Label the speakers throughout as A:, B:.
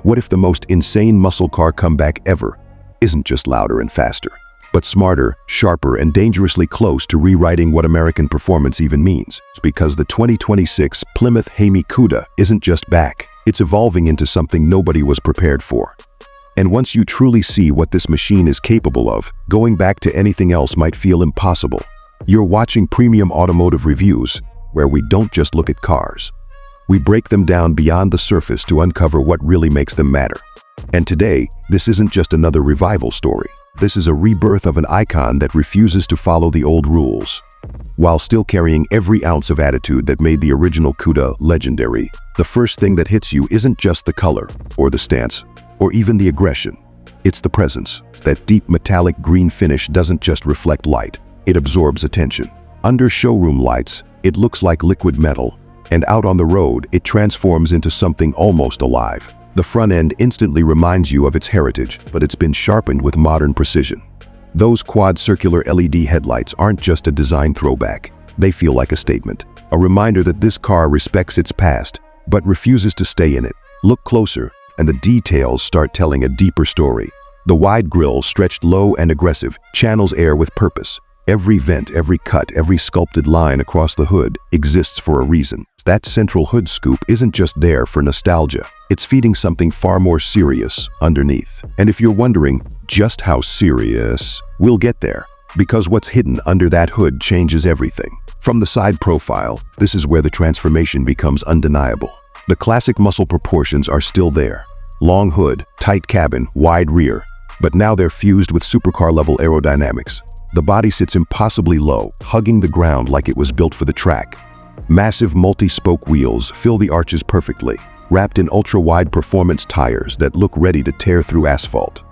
A: What if the most insane muscle car comeback ever isn't just louder and faster, but smarter, sharper, and dangerously close to rewriting what American performance even means? It's because the 2026 Plymouth HEMI Cuda isn't just back, it's evolving into something nobody was prepared for. And once you truly see what this machine is capable of, going back to anything else might feel impossible. You're watching Premium Automotive Reviews, where we don't just look at cars. We break them down beyond the surface to uncover what really makes them matter. And today, this isn't just another revival story. This is a rebirth of an icon that refuses to follow the old rules. While still carrying every ounce of attitude that made the original Cuda legendary, the first thing that hits you isn't just the color, or the stance, or even the aggression. It's the presence. That deep metallic green finish doesn't just reflect light, it absorbs attention. Under showroom lights, it looks like liquid metal, and out on the road, it transforms into something almost alive. The front end instantly reminds you of its heritage, but it's been sharpened with modern precision. Those quad circular LED headlights aren't just a design throwback. They feel like a statement, a reminder that this car respects its past, but refuses to stay in it. Look closer, and the details start telling a deeper story. The wide grille, stretched low and aggressive, channels air with purpose. Every vent, every cut, every sculpted line across the hood exists for a reason. That central hood scoop isn't just there for nostalgia. It's feeding something far more serious underneath. And if you're wondering just how serious, we'll get there. Because what's hidden under that hood changes everything. From the side profile, this is where the transformation becomes undeniable. The classic muscle proportions are still there. Long hood, tight cabin, wide rear. But now they're fused with supercar-level aerodynamics. The body sits impossibly low, hugging the ground like it was built for the track. Massive multi-spoke wheels fill the arches perfectly, wrapped in ultra-wide performance tires that look ready to tear through asphalt.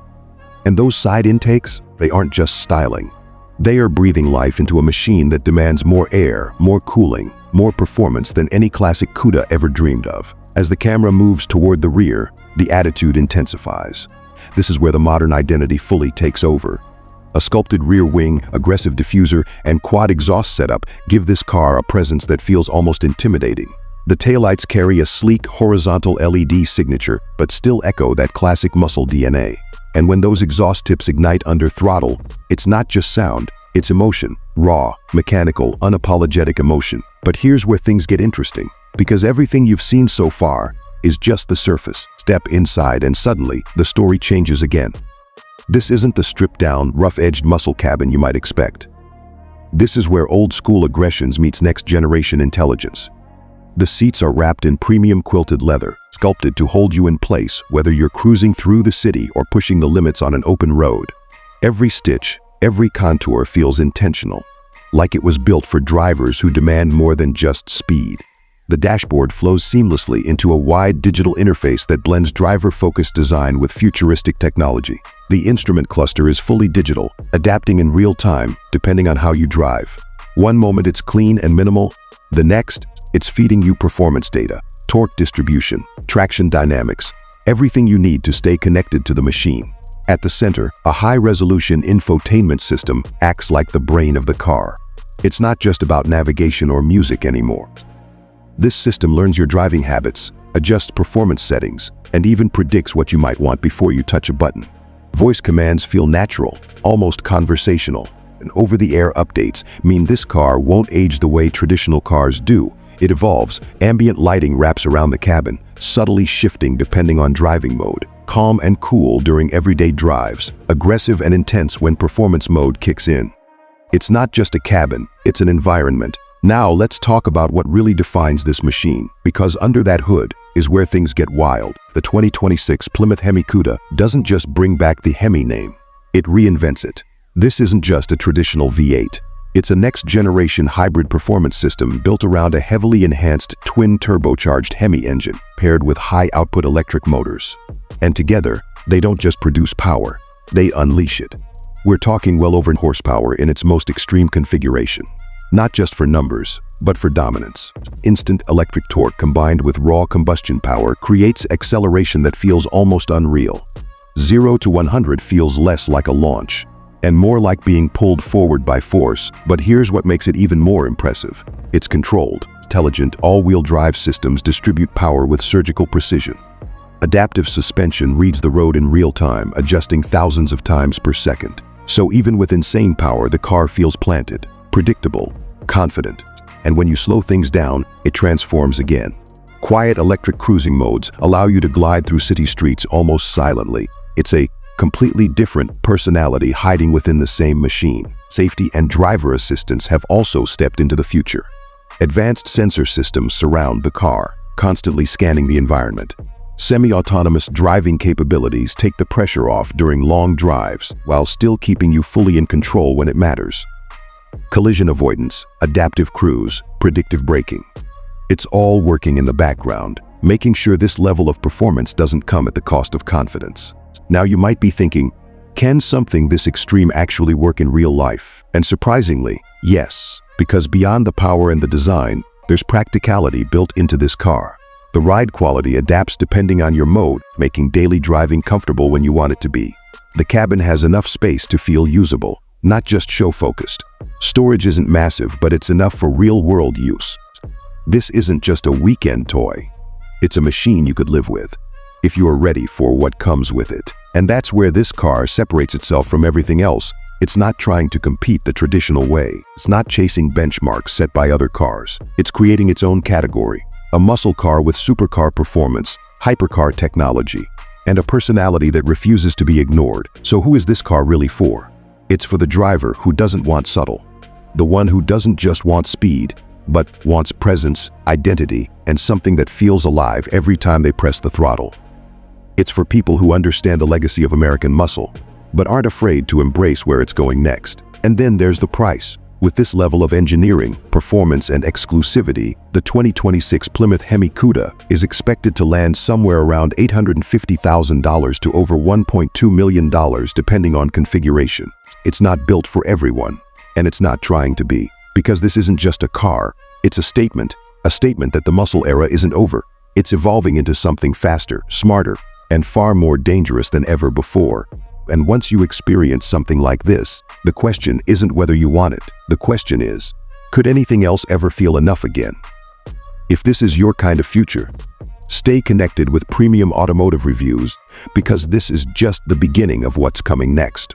A: And those side intakes, they aren't just styling. They are breathing life into a machine that demands more air, more cooling, more performance than any classic Cuda ever dreamed of. As the camera moves toward the rear, the attitude intensifies. This is where the modern identity fully takes over. A sculpted rear wing, aggressive diffuser, and quad exhaust setup give this car a presence that feels almost intimidating. The taillights carry a sleek, horizontal LED signature, but still echo that classic muscle DNA. And when those exhaust tips ignite under throttle, it's not just sound, it's emotion. Raw, mechanical, unapologetic emotion. But here's where things get interesting. Because everything you've seen so far is just the surface. Step inside and suddenly, the story changes again. This isn't the stripped-down, rough-edged muscle cabin you might expect. This is where old-school aggressions meets next-generation intelligence. The seats are wrapped in premium quilted leather, sculpted to hold you in place whether you're cruising through the city or pushing the limits on an open road. Every stitch, every contour feels intentional, like it was built for drivers who demand more than just speed. The dashboard flows seamlessly into a wide digital interface that blends driver-focused design with futuristic technology. The instrument cluster is fully digital, adapting in real time, depending on how you drive. One moment it's clean and minimal, the next, it's feeding you performance data, torque distribution, traction dynamics, everything you need to stay connected to the machine. At the center, a high-resolution infotainment system acts like the brain of the car. It's not just about navigation or music anymore. This system learns your driving habits, adjusts performance settings, and even predicts what you might want before you touch a button. Voice commands feel natural, almost conversational, and over-the-air updates mean this car won't age the way traditional cars do. It evolves. Ambient lighting wraps around the cabin, subtly shifting depending on driving mode. Calm and cool during everyday drives, aggressive and intense when performance mode kicks in. It's not just a cabin, it's an environment. Now let's talk about what really defines this machine, because under that hood is where things get wild. The 2026 Plymouth HEMI Cuda doesn't just bring back the HEMI name, it reinvents it. This isn't just a traditional V8. It's a next-generation hybrid performance system built around a heavily enhanced twin-turbocharged HEMI engine paired with high-output electric motors. And together, they don't just produce power, they unleash it. We're talking well over horsepower in its most extreme configuration. Not just for numbers, but for dominance. Instant electric torque combined with raw combustion power creates acceleration that feels almost unreal. 0 to 100 feels less like a launch, and more like being pulled forward by force. But here's what makes it even more impressive. It's controlled. Intelligent all-wheel drive systems distribute power with surgical precision. Adaptive suspension reads the road in real time, adjusting thousands of times per second. So even with insane power, the car feels planted, predictable, confident. And when you slow things down, it transforms again. Quiet electric cruising modes allow you to glide through city streets almost silently. It's a completely different personality hiding within the same machine. Safety and driver assistance have also stepped into the future. Advanced sensor systems surround the car, constantly scanning the environment. Semi-autonomous driving capabilities take the pressure off during long drives, while still keeping you fully in control when it matters. Collision avoidance, adaptive cruise, predictive braking. It's all working in the background, making sure this level of performance doesn't come at the cost of confidence. Now you might be thinking, can something this extreme actually work in real life? And surprisingly, yes, because beyond the power and the design, there's practicality built into this car. The ride quality adapts depending on your mode, making daily driving comfortable when you want it to be. The cabin has enough space to feel usable, not just show-focused. Storage isn't massive, but it's enough for real-world use. This isn't just a weekend toy. It's a machine you could live with, if you are ready for what comes with it. And that's where this car separates itself from everything else. It's not trying to compete the traditional way. It's not chasing benchmarks set by other cars. It's creating its own category. A muscle car with supercar performance, hypercar technology, and a personality that refuses to be ignored. So who is this car really for? It's for the driver who doesn't want subtle. The one who doesn't just want speed, but wants presence, identity, and something that feels alive every time they press the throttle. It's for people who understand the legacy of American muscle, but aren't afraid to embrace where it's going next. And then there's the price. With this level of engineering, performance, and exclusivity, the 2026 Plymouth HEMI Cuda is expected to land somewhere around $850,000 to over $1.2 million depending on configuration. It's not built for everyone, and it's not trying to be, because this isn't just a car, it's a statement that the muscle era isn't over. It's evolving into something faster, smarter, and far more dangerous than ever before. And once you experience something like this, the question isn't whether you want it. The question is, could anything else ever feel enough again? If this is your kind of future, stay connected with premium automotive reviews, because this is just the beginning of what's coming next.